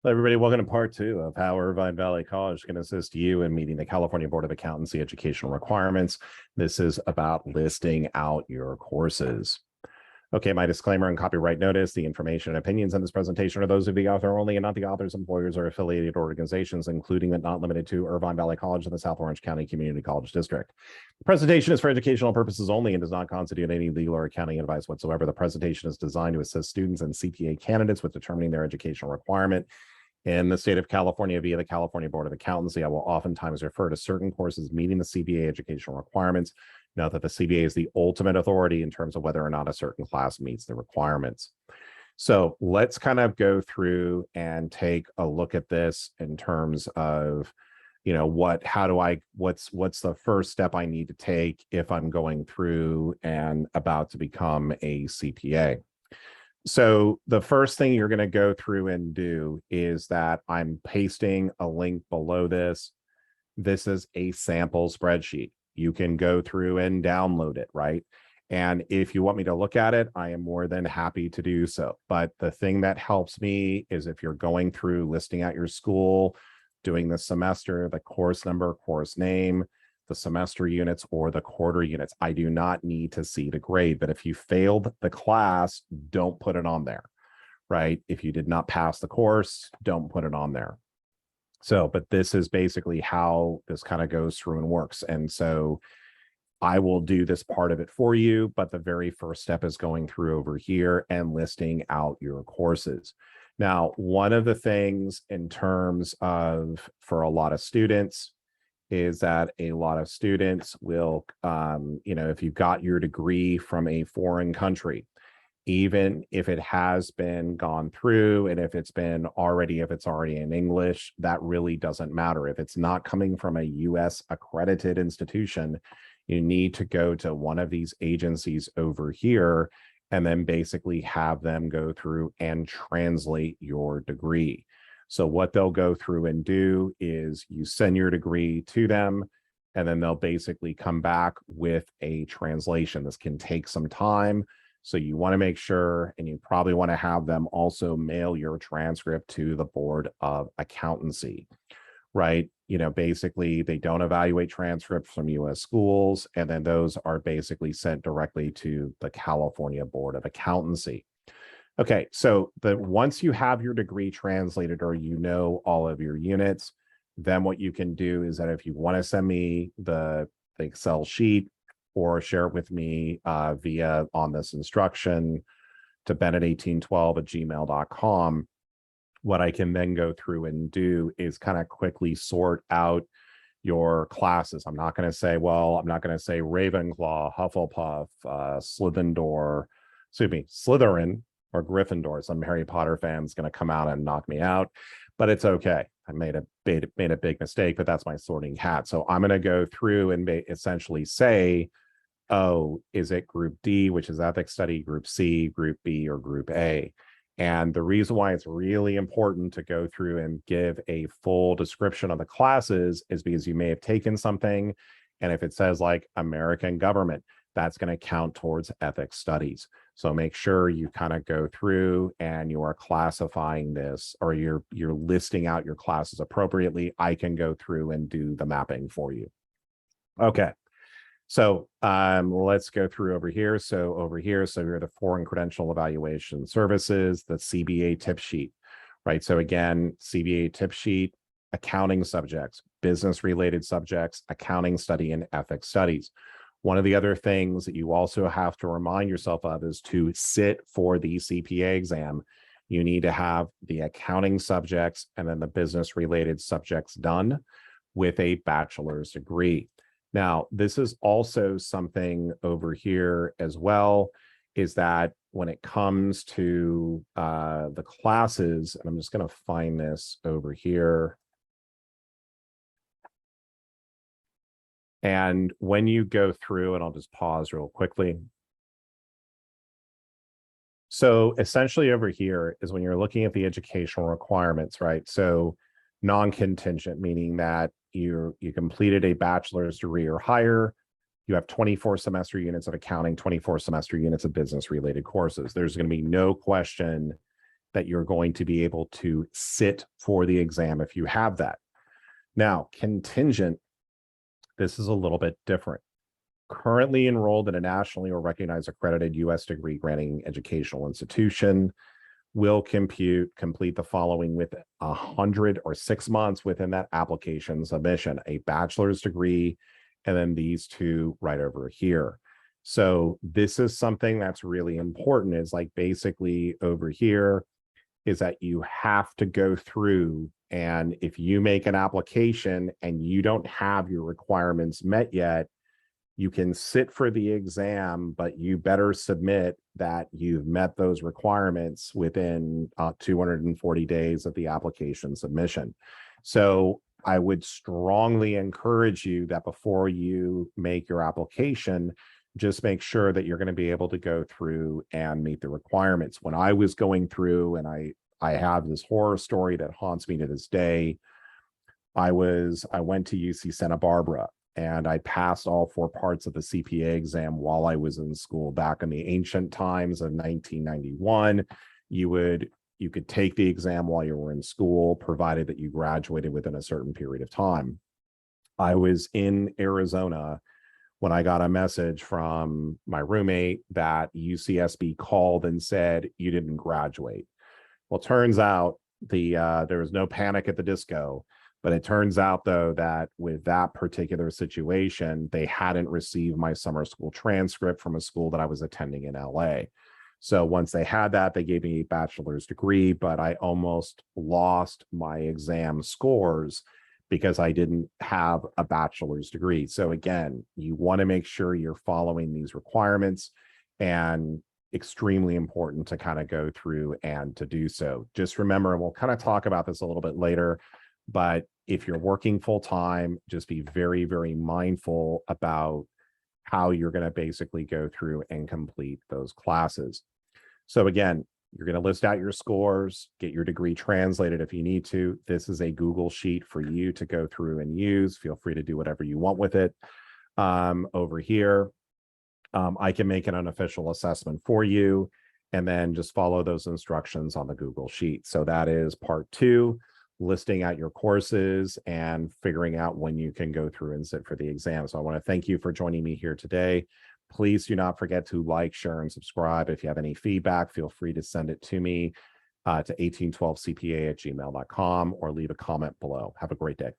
Hello, everybody. Welcome to part two of how Irvine Valley College can assist you in meeting the California Board of Accountancy educational requirements. This is about listing out your courses. Okay, my disclaimer and copyright notice. The information and opinions in this presentation are those of the author only and not the author's employers or affiliated organizations, including but not limited to Irvine Valley College and the South Orange County Community College District. The presentation is for educational purposes only and does not constitute any legal or accounting advice whatsoever. The presentation is designed to assist students and CPA candidates with determining their educational requirement. In the state of California, via the California Board of Accountancy, I will oftentimes refer to certain courses meeting the CBA educational requirements. Note that the CBA is the ultimate authority in terms of whether or not a certain class meets the requirements. So let's kind of go through and take a look at this in terms of, what's the first step I need to take if I'm going through and about to become a CPA. So the first thing you're going to go through and do is that I'm pasting a link below this. This is a sample spreadsheet. You can go through and download it, right? And if you want me to look at it, I am more than happy to do so. But the thing that helps me is if you're going through listing out your school, doing the semester, the course number, course name, the semester units, or the quarter units. I do not need to see the grade, but if you failed the class, don't put it on there, right? If you did not pass the course, don't put it on there. So, but this is basically how this kind of goes through and works. And so I will do this part of it for you, but the very first step is going through over here and listing out your courses. Now, one of the things in terms of, for a lot of students, is that a lot of students will, if you've got your degree from a foreign country, even if it has been gone through and if it's already in English, that really doesn't matter. If it's not coming from a US accredited institution, you need to go to one of these agencies over here and then basically have them go through and translate your degree. So what they'll go through and do is you send your degree to them, and then they'll basically come back with a translation. This can take some time. So you want to make sure, and you probably want to have them also mail your transcript to the Board of Accountancy, right? Basically they don't evaluate transcripts from US schools, and then those are basically sent directly to the California Board of Accountancy. Okay, so once you have your degree translated or all of your units, then what you can do is that if you want to send me the Excel sheet or share it with me via on this instruction to bennett1812@gmail.com, what I can then go through and do is kind of quickly sort out your classes. I'm not going to say Ravenclaw, Hufflepuff, Slytherin, or Gryffindor. Some Harry Potter fans going to come out and knock me out, but it's okay. I made a big mistake, but that's my sorting hat. So I'm going to go through and essentially say, oh, is it Group D, which is ethics study, Group C, Group B, or Group A? And the reason why it's really important to go through and give a full description of the classes is because you may have taken something, and if it says like American government, that's going to count towards ethics studies. So make sure you kind of go through and you are classifying this, or you're listing out your classes appropriately. I can go through and do the mapping for you. Okay. So let's go through over here. So you're the Foreign Credential Evaluation Services, the CBA tip sheet, right? So again, CBA tip sheet, accounting subjects, business related subjects, accounting study, and ethics studies. One of the other things that you also have to remind yourself of is to sit for the CPA exam. You need to have the accounting subjects and then the business related subjects done with a bachelor's degree. Now, this is also something over here as well, is that when it comes to the classes, and I'm just going to find this over here. And when you go through, and I'll just pause real quickly. So essentially over here is when you're looking at the educational requirements, right? So non-contingent, meaning that you completed a bachelor's degree or higher, you have 24 semester units of accounting, 24 semester units of business related courses. There's going to be no question that you're going to be able to sit for the exam if you have that. Now, contingent, this is a little bit different. Currently enrolled in a nationally or recognized accredited U.S. degree granting educational institution will complete the following with 100 or 6 months within that application submission, a bachelor's degree, and then these two right over here. So this is something that's really important, is like basically over here is that you have to go through, and if you make an application and you don't have your requirements met yet, you can sit for the exam, but you better submit that you've met those requirements within 240 days of the application submission. So I would strongly encourage you that before you make your application, just make sure that you're going to be able to go through and meet the requirements. When I was going through, and I have this horror story that haunts me to this day, I went to UC Santa Barbara, and I passed all 4 parts of the CPA exam while I was in school. Back in the ancient times of 1991, you could take the exam while you were in school, provided that you graduated within a certain period of time. I was in Arizona when I got a message from my roommate that UCSB called and said, you didn't graduate. Well, turns out there was no Panic at the Disco. But it turns out, though, that with that particular situation, they hadn't received my summer school transcript from a school that I was attending in LA. So once they had that, they gave me a bachelor's degree, but I almost lost my exam scores because I didn't have a bachelor's degree. So again, you want to make sure you're following these requirements, and extremely important to kind of go through and to do so. Just remember, and we'll kind of talk about this a little bit later, but if you're working full time, just be very, very mindful about how you're going to basically go through and complete those classes. So again, you're going to list out your scores, get your degree translated if you need to. This is a Google sheet for you to go through and use. Feel free to do whatever you want with it. Over here, I can make an unofficial assessment for you, and then just follow those instructions on the Google sheet. So that is part 2. Listing out your courses and figuring out when you can go through and sit for the exam. So I want to thank you for joining me here today. Please do not forget to like, share, and subscribe. If you have any feedback, feel free to send it to me to 1812cpa@gmail.com or leave a comment below. Have a great day.